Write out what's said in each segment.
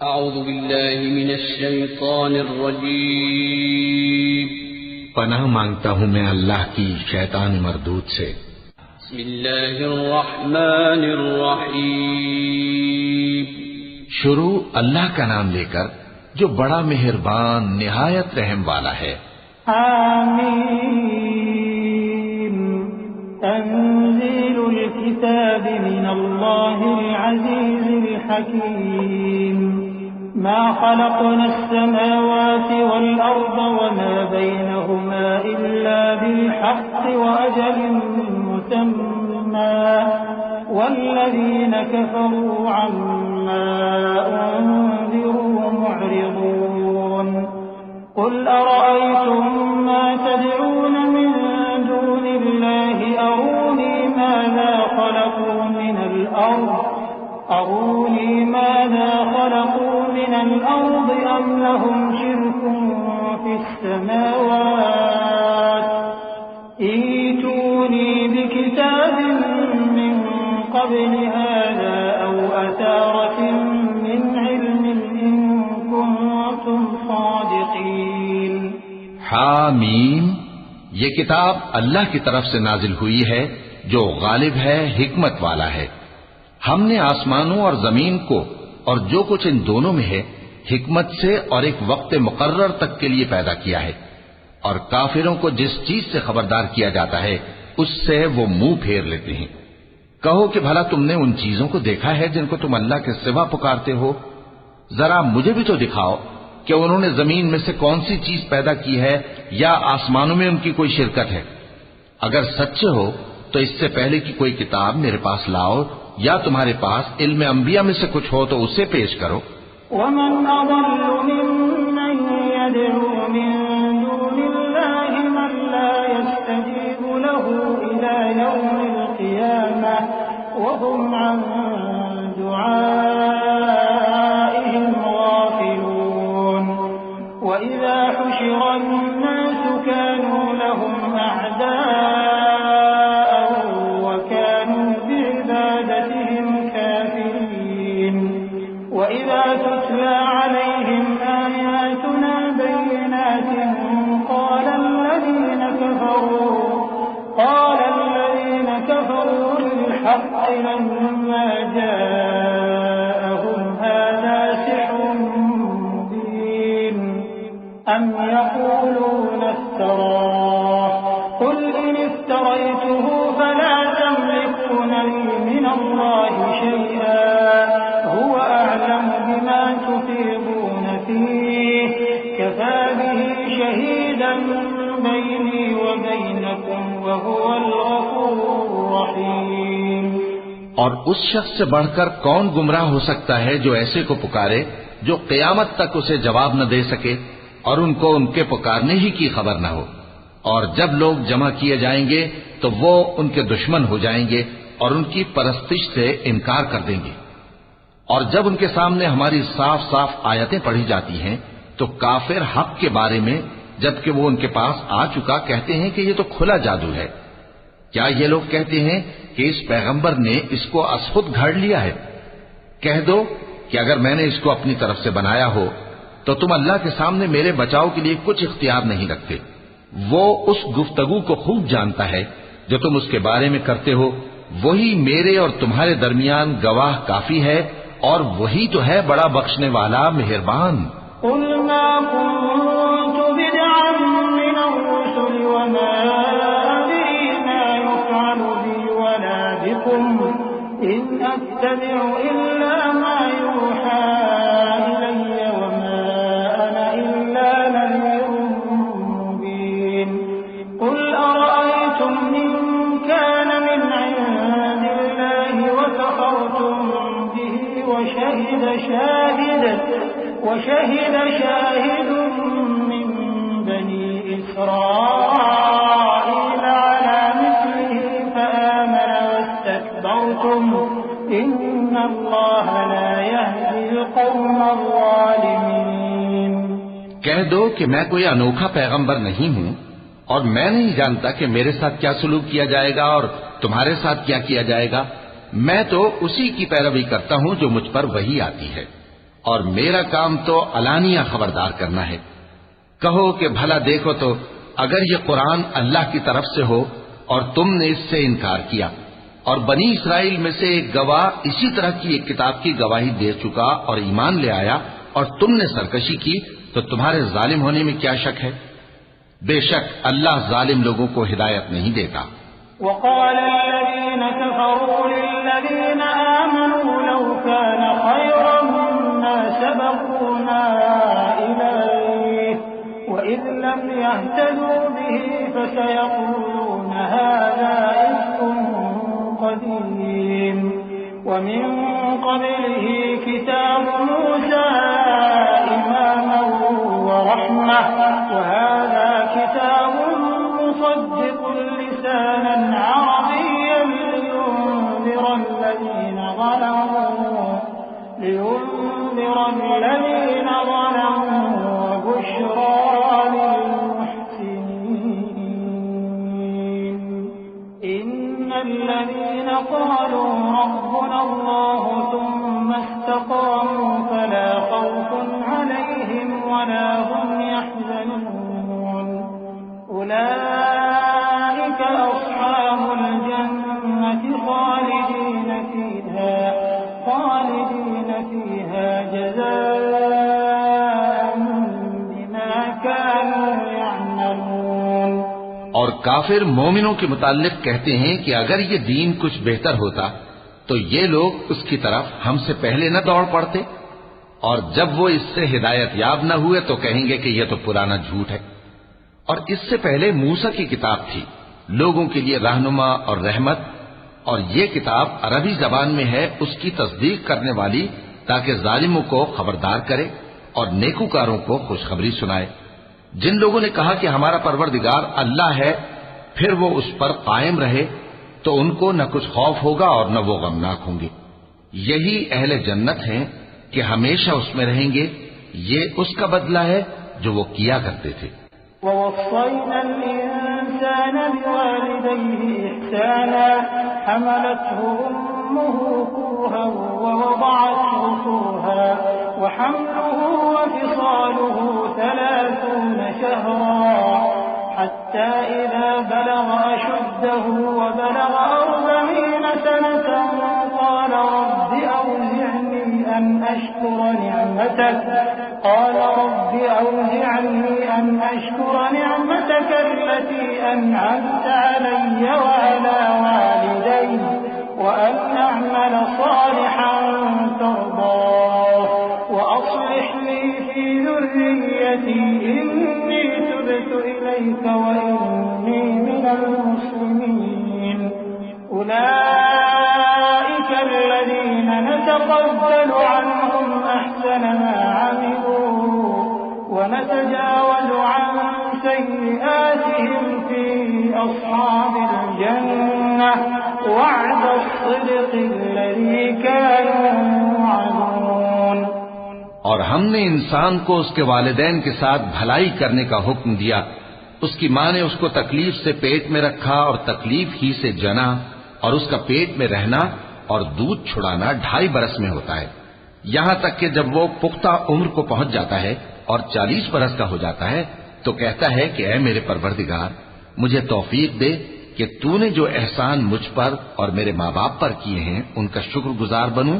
اعوذ باللہ من الشیطان الرجیم پناہ مانگتا ہوں میں اللہ کی شیطان مردود سے۔ بسم اللہ الرحمن الرحیم شروع اللہ کا نام لے کر جو بڑا مہربان نہایت رحم والا ہے۔ آمین تنزیل الكتاب من اللہ العزیز الحکیم ما خلقنا السماوات والأرض وما بينهما إلا بالحق وأجل مسمى والذين كفروا عما أنذروا معرضون قل أرأيتم ما تدعون من دون الله أروني ماذا خلقوا من الأرض أم لهم شرك في السماوات ائتوني بكتاب من قبل هذا أو أثارة من علم إن كنتم صادقين۔ حامیم یہ کتاب اللہ کی طرف سے نازل ہوئی ہے جو غالب ہے، حکمت والا ہے۔ ہم نے آسمانوں اور زمین کو اور جو کچھ ان دونوں میں ہے حکمت سے اور ایک وقت مقرر تک کے لیے پیدا کیا ہے، اور کافروں کو جس چیز سے خبردار کیا جاتا ہے اس سے وہ منہ پھیر لیتے ہیں۔ کہو کہ بھلا تم نے ان چیزوں کو دیکھا ہے جن کو تم اللہ کے سوا پکارتے ہو؟ ذرا مجھے بھی تو دکھاؤ کہ انہوں نے زمین میں سے کون سی چیز پیدا کی ہے یا آسمانوں میں ان کی کوئی شرکت ہے۔ اگر سچے ہو تو اس سے پہلے کی کوئی کتاب میرے پاس لاؤ، یا تمہارے پاس علم انبیاء میں سے کچھ ہو تو اسے پیش کرو۔ ومن أضل ممن يدعو من دون الله من لا يستجيب له إلى يوم القيامة وهم عن دعائهم غافلون وإذا حشر الناس كانوا لهم أعداء وكانوا بعبادتهم كافرين وإذا تتلى عليهم آياتنا بينات قال الذين كفروا للحق لما جاءهم هذا سحر مبين أم يقولون افتراه قل إن افتريته فلا تملكون لي من الله شيئا هو أعلم بما تفيضون فيه كفى به شهيدا بيني وبينكم وهو الغفور الرحيم۔ اور اس شخص سے بڑھ کر کون گمراہ ہو سکتا ہے جو ایسے کو پکارے جو قیامت تک اسے جواب نہ دے سکے اور ان کو ان کے پکارنے ہی کی خبر نہ ہو، اور جب لوگ جمع کیے جائیں گے تو وہ ان کے دشمن ہو جائیں گے اور ان کی پرستش سے انکار کر دیں گے، اور جب ان کے سامنے ہماری صاف صاف آیتیں پڑھی جاتی ہیں تو کافر حق کے بارے میں جبکہ وہ ان کے پاس آ چکا کہتے ہیں کہ یہ تو کھلا جادو ہے۔ کیا یہ لوگ کہتے ہیں کہ اس پیغمبر نے اس کو ازخود گھڑ لیا ہے؟ کہہ دو کہ اگر میں نے اس کو اپنی طرف سے بنایا ہو تو تم اللہ کے سامنے میرے بچاؤ کے لیے کچھ اختیار نہیں رکھتے۔ وہ اس گفتگو کو خوب جانتا ہے جو تم اس کے بارے میں کرتے ہو، وہی میرے اور تمہارے درمیان گواہ کافی ہے، اور وہی تو ہے بڑا بخشنے والا مہربان۔ قل ما كنت بدعا من الرسل وما أدري ما يفعل بي ولا بكم إن أتبع إلا ما يوحى إلي وما أنا إلا نذير مبين قل أرأيتم إن كان من عند الله وكفرتم به وشهد شاهد من بني إسرائيل على مثله فآمن واستكبرتم إن الله لا يهدي القوم الظالمين۔ کہہ دو کہ میں کوئی انوکھا پیغمبر نہیں ہوں اور میں نہیں جانتا کہ میرے ساتھ کیا سلوک کیا جائے گا اور تمہارے ساتھ کیا کیا جائے گا۔ میں تو اسی کی پیروی کرتا ہوں جو مجھ پر وحی آتی ہے، اور میرا کام تو علانیہ خبردار کرنا ہے۔ کہو کہ بھلا دیکھو تو اگر یہ قرآن اللہ کی طرف سے ہو اور تم نے اس سے انکار کیا، اور بنی اسرائیل میں سے ایک گواہ اسی طرح کی ایک کتاب کی گواہی دے چکا اور ایمان لے آیا، اور تم نے سرکشی کی، تو تمہارے ظالم ہونے میں کیا شک ہے؟ بے شک اللہ ظالم لوگوں کو ہدایت نہیں دیتا۔ وقال الذين كفروا للذين آمنوا لو كان خيرا ما سبقونا إليه وإذ لم يهتدوا به فسيقولون هذا إفك قديم ومن قبله كتاب موسى إماما ورحمة وهذا كتاب مصدق لسانا عربيا لينذر الذين ظلموا وبشرى للمحسنين إن الذين قالوا ربنا الله ثم استقاموا فلا خوف عليهم ولا هم يحزنون أولئك أصحاب الجنة خالدين فيها جزاء بما كانوا يعملون۔ اور کافر مومنوں کے متعلق کہتے ہیں کہ اگر یہ دین کچھ بہتر ہوتا تو یہ لوگ اس کی طرف ہم سے پہلے نہ دوڑ پڑتے، اور جب وہ اس سے ہدایت یاب نہ ہوئے تو کہیں گے کہ یہ تو پرانا جھوٹ ہے۔ اور اس سے پہلے موسیٰ کی کتاب تھی، لوگوں کے لیے رہنما اور رحمت، اور یہ کتاب عربی زبان میں ہے اس کی تصدیق کرنے والی، تاکہ ظالموں کو خبردار کرے اور نیکوکاروں کو خوشخبری سنائے۔ جن لوگوں نے کہا کہ ہمارا پروردگار اللہ ہے، پھر وہ اس پر قائم رہے تو ان کو نہ کچھ خوف ہوگا اور نہ وہ غمناک ہوں گے۔ یہی اہل جنت ہیں کہ ہمیشہ اس میں رہیں گے، یہ اس کا بدلہ ہے جو وہ کیا کرتے تھے۔ ووصينا الإنسان بوالديه إحسانا حملته أمه كرها ووضعته كرها وحمله وفصاله 30 شهرا حتى إذا بلغ أشده وبلغ 40 سنة قال رب أوزعني أن أشكر نعمتك التي أنعمت علي وعلى والدي وأن أعمل صالحا ترضاه وأصلح لي في ذريتي إني تبت إليك وإني من المسلمين أولئك الذين نتقبل عنهم أحسن ما عملوا ونتجاوز عن سيئاتهم في أصحاب الجنة وعد الصدق الذي كانوا يوعدون۔ اور ہم نے انسان کو اس کے والدین کے ساتھ بھلائی کرنے کا حکم دیا۔ اس کی ماں نے اس کو تکلیف سے پیٹ میں رکھا اور تکلیف ہی سے جنا، اور اس کا پیٹ میں رہنا اور دودھ چھڑانا 2.5 برس میں ہوتا ہے، یہاں تک کہ جب وہ پختہ عمر کو پہنچ جاتا ہے اور 40 برس کا ہو جاتا ہے تو کہتا ہے کہ اے میرے پروردگار، مجھے توفیق دے کہ تو نے جو احسان مجھ پر اور میرے ماں باپ پر کیے ہیں ان کا شکر گزار بنوں،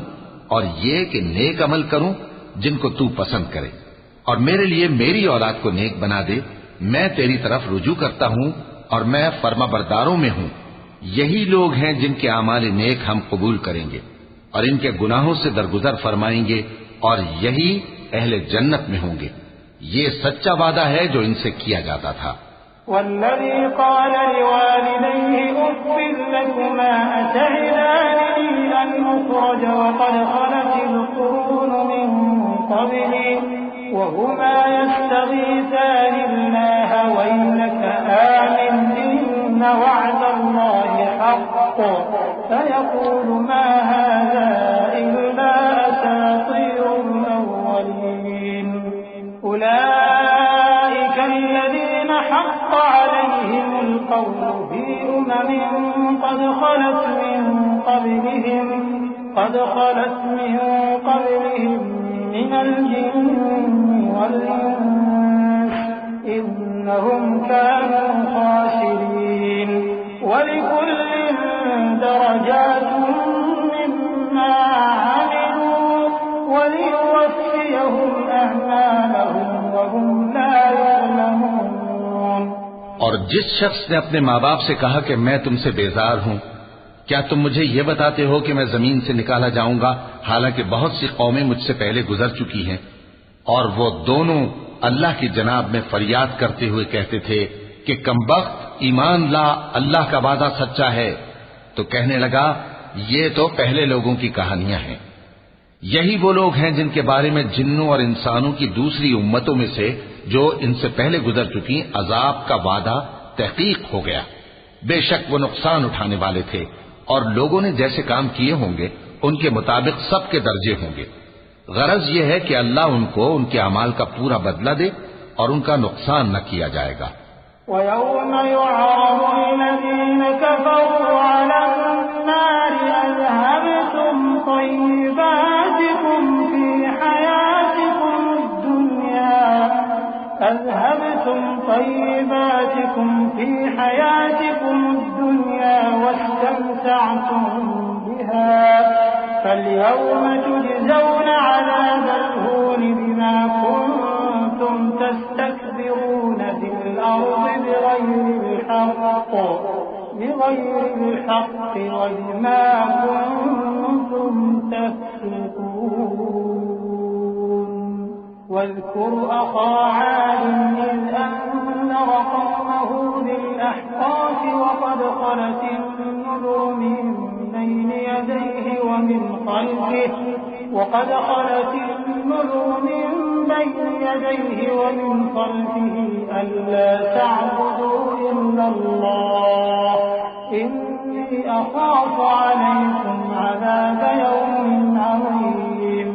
اور یہ کہ نیک عمل کروں جن کو تو پسند کرے، اور میرے لیے میری اولاد کو نیک بنا دے۔ میں تیری طرف رجوع کرتا ہوں اور میں فرما برداروں میں ہوں۔ یہی لوگ ہیں جن کے اعمال نیک ہم قبول کریں گے اور ان کے گناہوں سے درگزر فرمائیں گے، اور یہی اہل جنت میں ہوں گے۔ یہ سچا وعدہ ہے جو ان سے کیا جاتا تھا۔ والذي قال لوالديه أف لكما أتعدانني أن أخرج وقد خلت القرون من قبلي وهما يستغيثان الله ويلك آمن إن وعد الله حق فيقول ما هذا إلا أساطير الأولين أولئك الذين حق عليهم القول في قد خلت من قبلهم من الجن والإنس إنهم كانوا خاسرين ولكل درجات مما عملوا وليوفيهم أعمالهم وهم لا يظلمون۔ اور جس شخص نے اپنے ماں باپ سے کہا کہ میں تم سے بیزار ہوں، کیا تم مجھے یہ بتاتے ہو کہ میں زمین سے نکالا جاؤں گا، حالانکہ بہت سی قومیں مجھ سے پہلے گزر چکی ہیں؟ اور وہ دونوں اللہ کی جناب میں فریاد کرتے ہوئے کہتے تھے کہ کمبخت، ایمان لا، اللہ کا وعدہ سچا ہے۔ تو کہنے لگا یہ تو پہلے لوگوں کی کہانیاں ہیں، یہی وہ لوگ ہیں جن کے بارے میں جنوں اور انسانوں کی دوسری امتوں میں سے جو ان سے پہلے گزر چکی عذاب کا وعدہ تحقیق ہو گیا۔ بے شک وہ نقصان اٹھانے والے تھے، اور لوگوں نے جیسے کام کیے ہوں گے ان کے مطابق سب کے درجے ہوں گے۔ غرض یہ ہے کہ اللہ ان کو ان کے اعمال کا پورا بدلہ دے اور ان کا نقصان نہ کیا جائے گا۔ وَيَوْمَ يُعْرَضُ الَّذِينَ كَفَرُوا عَلَى النَّارِ أَذْهَبْتُمْ طَيِّبَاتِكُمْ فِي حَيَاتِكُمُ الدُّنْيَا وَاسْتَمْتَعْتُمْ بِهَا فَالْيَوْمَ تُجْزَوْنَ عَذَابَ الْهُونِ بِمَا كُنتُمْ تَسْتَكْبِرُونَ فِي الْأَرْضِ بِغَيْرِ الْحَقِّ وَبِمَا كُنتُمْ تَفْسُقُونَ۔ واذكر أخا عاد إذ أنذر قومه بالأحقاف وقد خلت النذر من بين يديه ومن خلفه ألا تعبدوا إلا الله إني أخاف عليكم عذاب يوم عظيم۔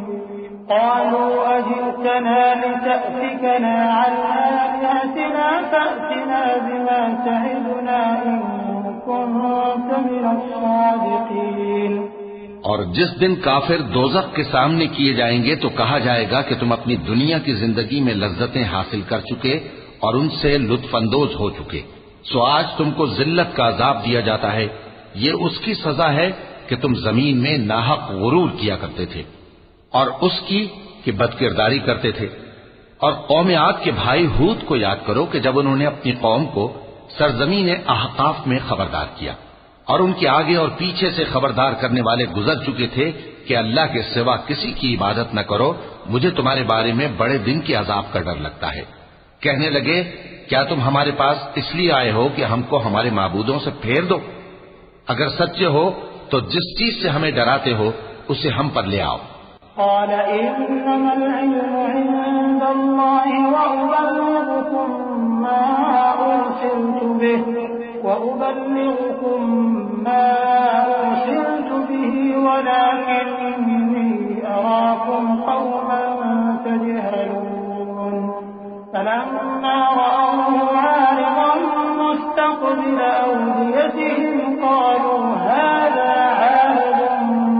قالوا أجئتنا لتأفكنا عن آلهتنا فأتنا بما تعدنا إن كنت من الصادقين۔ اور جس دن کافر دوزخ کے سامنے کیے جائیں گے تو کہا جائے گا کہ تم اپنی دنیا کی زندگی میں لذتیں حاصل کر چکے اور ان سے لطف اندوز ہو چکے، سو آج تم کو ذلت کا عذاب دیا جاتا ہے۔ یہ اس کی سزا ہے کہ تم زمین میں ناحق غرور کیا کرتے تھے، اور اس کی کہ بدکرداری کرتے تھے۔ اور قوم عاد کے بھائی ہود کو یاد کرو کہ جب انہوں نے اپنی قوم کو سرزمین احقاف میں خبردار کیا، اور ان کے آگے اور پیچھے سے خبردار کرنے والے گزر چکے تھے کہ اللہ کے سوا کسی کی عبادت نہ کرو، مجھے تمہارے بارے میں بڑے دن کے عذاب کا ڈر لگتا ہے۔ کہنے لگے کیا تم ہمارے پاس اس لیے آئے ہو کہ ہم کو ہمارے معبودوں سے پھیر دو؟ اگر سچے ہو تو جس چیز سے ہمیں ڈراتے ہو اسے ہم پر لے آؤ۔ قال إنما العلم عند الله وأبلغكم ما أرسلت به ولكني أراكم قوما تجهلون۔ فلما رأوه عارضا مستقبل أوديتهم قالوا هذا عارض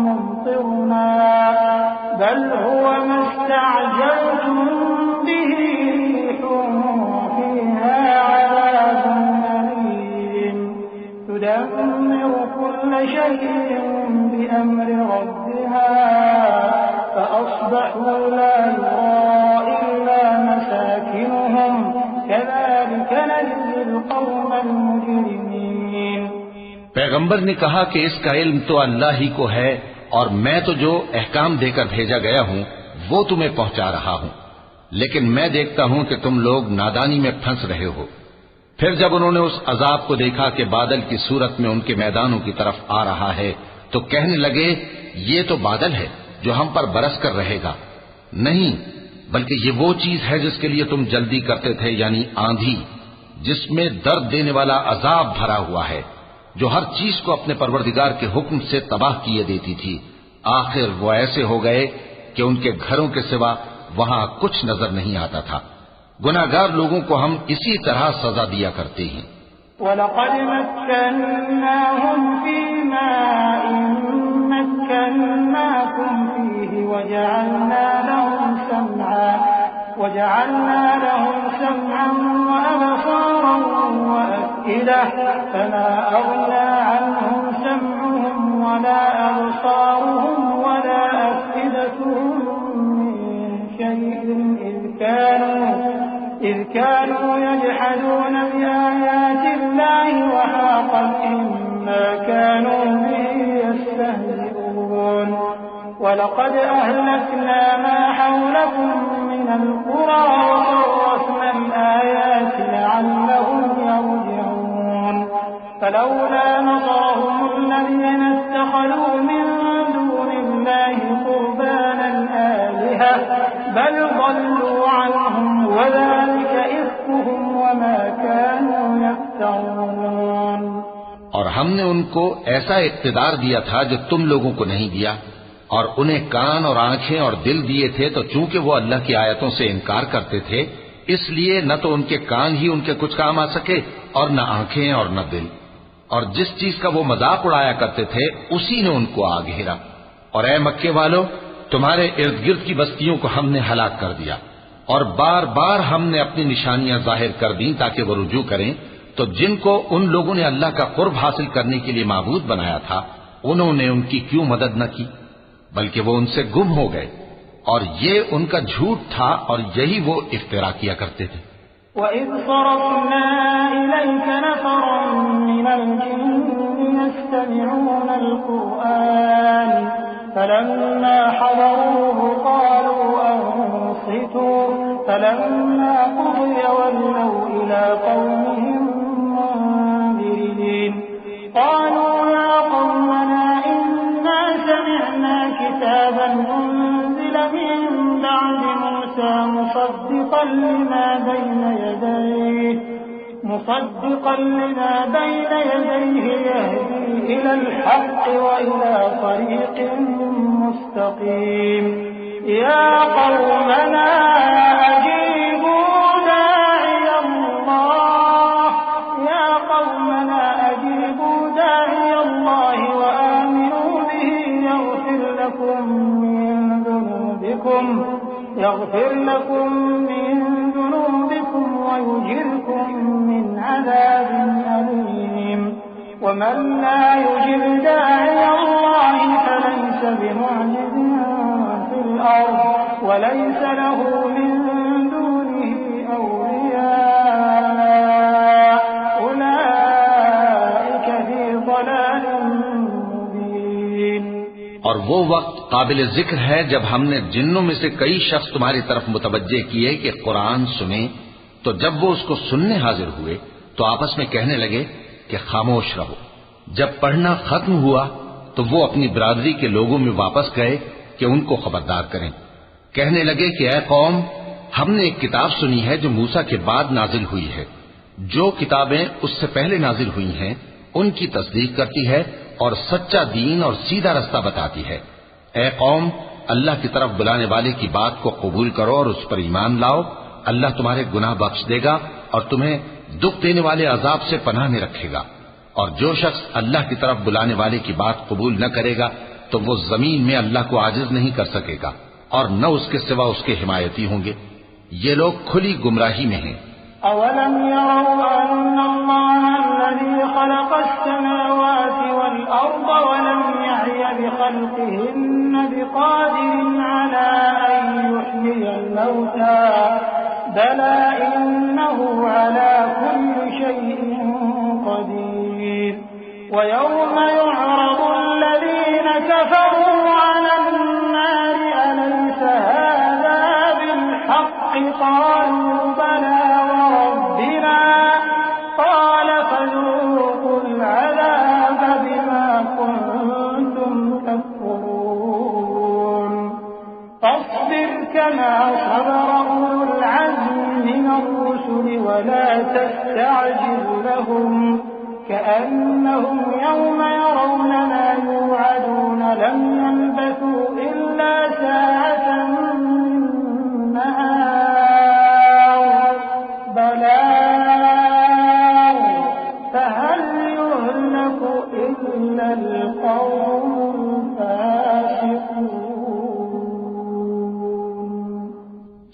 ممطرنا بل هو ما استعجلتم به ريح فيها عذاب أليم تدمر كل شيء بأمر ربها فأصبحوا لا يرى إلا مساكنهم كذلك نجزي القوم المجرمين۔ پیغمبر نے کہا کہ اس کا علم تو اللہ ہی کو ہے، اور میں تو جو احکام دے کر بھیجا گیا ہوں وہ تمہیں پہنچا رہا ہوں، لیکن میں دیکھتا ہوں کہ تم لوگ نادانی میں پھنس رہے ہو۔ پھر جب انہوں نے اس عذاب کو دیکھا کہ بادل کی صورت میں ان کے میدانوں کی طرف آ رہا ہے تو کہنے لگے یہ تو بادل ہے جو ہم پر برس کر رہے گا، نہیں بلکہ یہ وہ چیز ہے جس کے لیے تم جلدی کرتے تھے، یعنی آندھی جس میں درد دینے والا عذاب بھرا ہوا ہے، جو ہر چیز کو اپنے پروردگار کے حکم سے تباہ کیے دیتی تھی۔ آخر وہ ایسے ہو گئے کہ ان کے گھروں کے سوا وہاں کچھ نظر نہیں آتا تھا۔ گناہگار لوگوں کو ہم اسی طرح سزا دیا کرتے ہیں۔ وَلَقَدْ مَكَّنَّاهُمْ فِي مَاءٍ مَّكَّنَّاكُمْ فِيهِ وَجَعَلْنَا لَهُمْ سَمْعًا وَأَبْصَارًا وَأَفْئِدَةً فَمَا أَغْنَىٰ عَنْهُمْ سَمْعُهُمْ وَلَا أَبْصَارُهُمْ وَلَا أَفْئِدَتُهُم مِّن شَيْءٍ إِذْ كَانُوا يَجْحَدُونَ بِآيَاتِ اللَّهِ وَحَاقَ بِهِم مَّا كَانُوا بِهِ يَسْتَهْزِئُونَ وَلَقَدْ أَهْلَكْنَا مَا حَوْلَكُم مِّنَ الْقُرَىٰ وَصَرَّفْنَا الْآيَاتِ لَعَلَّهُمْ يَرْجِعُونَ فَلَوْلَا نَصَرَهُمُ الَّذِينَ اتَّخَذُوا مِن دُونِ اللَّهِ قُرْبَانًا آلِهَةً بَلْ ضَلُّوا عَنْهُمْ وَذَٰلِكَ إِفْكُهُمْ وَمَا كَانُوا يَفْتَرُونَ۔ اور ہم نے ان کو ایسا اقتدار دیا تھا جو تم لوگوں کو نہیں دیا، اور انہیں کان اور آنکھیں اور دل دیے تھے، تو چونکہ وہ اللہ کی آیتوں سے انکار کرتے تھے، اس لیے نہ تو ان کے کان ہی ان کے کچھ کام آ سکے اور نہ آنکھیں اور نہ دل، اور جس چیز کا وہ مذاق اڑایا کرتے تھے اسی نے ان کو آ گھیرا۔ اور اے مکے والو، تمہارے ارد گرد کی بستیوں کو ہم نے ہلاک کر دیا، اور بار بار ہم نے اپنی نشانیاں ظاہر کر دیں تاکہ وہ رجوع کریں، تو جن کو ان لوگوں نے اللہ کا قرب حاصل کرنے کے لیے معبود بنایا تھا انہوں نے ان کی کیوں مدد نہ کی، بلکہ وہ ان سے گم ہو گئے، اور یہ ان کا جھوٹ تھا اور یہی وہ افترا کیا کرتے تھے۔ وَإِذْ صَرَفْنَا إِلَيْكَ نَفَرًا مِّنَ الْجِنِّ يَسْتَمِعُونَ الْقُرْآنَ فَلَمَّا حَضَرُوهُ قَالُوا أَنصِتُوا فَلَمَّا قُضِيَ وَلَّوْا إِلَىٰ قَوْمِهِم مُّنذِرِينَ قَالُوا يَا قَوْمَنَا إِنَّا سَمِعْنَا كِتَابًا أُنزِلَ مِن بَعْدِ مُوسَىٰ مُصَدِّقًا لِّمَا بَيْنَ يَدَيْهِ يَهْدِي إِلَى الْحَقِّ وَإِلَىٰ طَرِيقٍ مُّسْتَقِيمٍ يَا قَوْمَنَا أَجِيبُوا دَاعِيَ اللَّهِ وَآمِنُوا بِهِ يَغْفِرْ لَكُم مِّن ذُنُوبِكُمْ وَيُجِرْكُم مِّنْ عَذَابٍ أَلِيمٍ وَمَن لَّا يُجِبْ دَاعِيَ اللَّهِ فَلَيْسَ بِمُعْجِزٍ فِي الْأَرْضِ وَلَيْسَ لَهُ مِن دُونِهِ أَوْلِيَاءُ أُولَٰئِكَ فِي ضَلَالٍ مُّبِينٍ۔ اور وہ وقت قابل ذکر ہے جب ہم نے جنوں میں سے کئی شخص تمہاری طرف متوجہ کیے کہ قرآن سنیں، تو جب وہ اس کو سننے حاضر ہوئے تو آپس میں کہنے لگے کہ خاموش رہو۔ جب پڑھنا ختم ہوا تو وہ اپنی برادری کے لوگوں میں واپس گئے کہ ان کو خبردار کریں۔ کہنے لگے کہ اے قوم، ہم نے ایک کتاب سنی ہے جو موسیٰ کے بعد نازل ہوئی ہے، جو کتابیں اس سے پہلے نازل ہوئی ہیں ان کی تصدیق کرتی ہے اور سچا دین اور سیدھا رستہ بتاتی ہے۔ اے قوم، اللہ کی طرف بلانے والے کی بات کو قبول کرو اور اس پر ایمان لاؤ، اللہ تمہارے گناہ بخش دے گا اور تمہیں دکھ دینے والے عذاب سے پناہ میں رکھے گا۔ اور جو شخص اللہ کی طرف بلانے والے کی بات قبول نہ کرے گا تو وہ زمین میں اللہ کو عاجز نہیں کر سکے گا اور نہ اس کے سوا اس کے حمایتی ہوں گے۔ یہ لوگ کھلی گمراہی میں ہیں۔ أَوَلَمْ يَرَوْا أَنَّ اللَّهَ الَّذِي خَلَقَ السَّمَاوَاتِ وَالْأَرْضَ وَلَمْ يَعْيَ بِخَلْقِهِنَّ بِقَادِرٍ عَلَىٰ أَن يُحْيِيَ الْمَوْتَىٰ بَلَىٰ إِنَّهُ عَلَىٰ كُلِّ شَيْءٍ قَدِيرٌ وَيَوْمَ يُعْرَضُ الَّذِينَ كَفَرُوا عَلَى النَّارِ أَلَيْسَ هَٰذَا بِالْحَقِّ قَالُوا بَلَىٰ وَرَبِّنَا قَالَ فَذُوقُوا الْعَذَابَ بِمَا كُنتُمْ تَكْفُرُونَ فَاصْبِرْ كَمَا صَبَرَ أُولُو الْعَزْمِ مِنَ الرُّسُلِ وَلَا تَسْتَعْجِلْ لَهُمْ كَأَنَّهُمْ يَوْمَ يَرَوْنَ مَا يُوعَدُونَ لَمْ يَلْبَثُوا إِلَّا سَاعَةً مِّن نَّهَارٍ بَلَاغٌ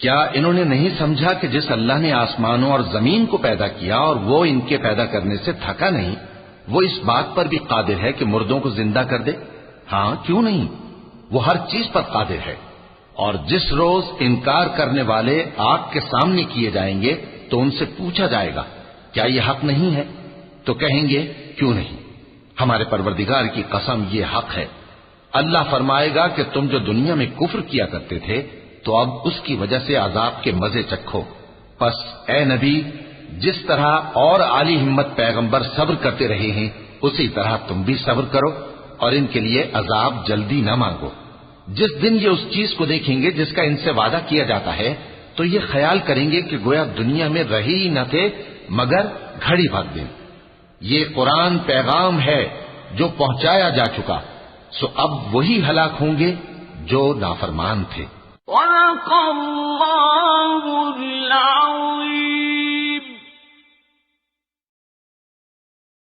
کیا انہوں نے نہیں سمجھا کہ جس اللہ نے آسمانوں اور زمین کو پیدا کیا اور وہ ان کے پیدا کرنے سے تھکا نہیں، وہ اس بات پر بھی قادر ہے کہ مردوں کو زندہ کر دے؟ ہاں، کیوں نہیں، وہ ہر چیز پر قادر ہے۔ اور جس روز انکار کرنے والے آگ کے سامنے کیے جائیں گے تو ان سے پوچھا جائے گا کیا یہ حق نہیں ہے؟ تو کہیں گے کیوں نہیں، ہمارے پروردگار کی قسم یہ حق ہے۔ اللہ فرمائے گا کہ تم جو دنیا میں کفر کیا کرتے تھے تو اب اس کی وجہ سے عذاب کے مزے چکھو۔ پس اے نبی، جس طرح اور عالی ہمت پیغمبر صبر کرتے رہے ہیں اسی طرح تم بھی صبر کرو اور ان کے لیے عذاب جلدی نہ مانگو۔ جس دن یہ اس چیز کو دیکھیں گے جس کا ان سے وعدہ کیا جاتا ہے تو یہ خیال کریں گے کہ گویا دنیا میں رہے ہی نہ تھے مگر گھڑی بھر دن۔ یہ قرآن پیغام ہے جو پہنچایا جا چکا، سو اب وہی ہلاک ہوں گے جو نافرمان تھے۔ وَلَقَ اللَّهُ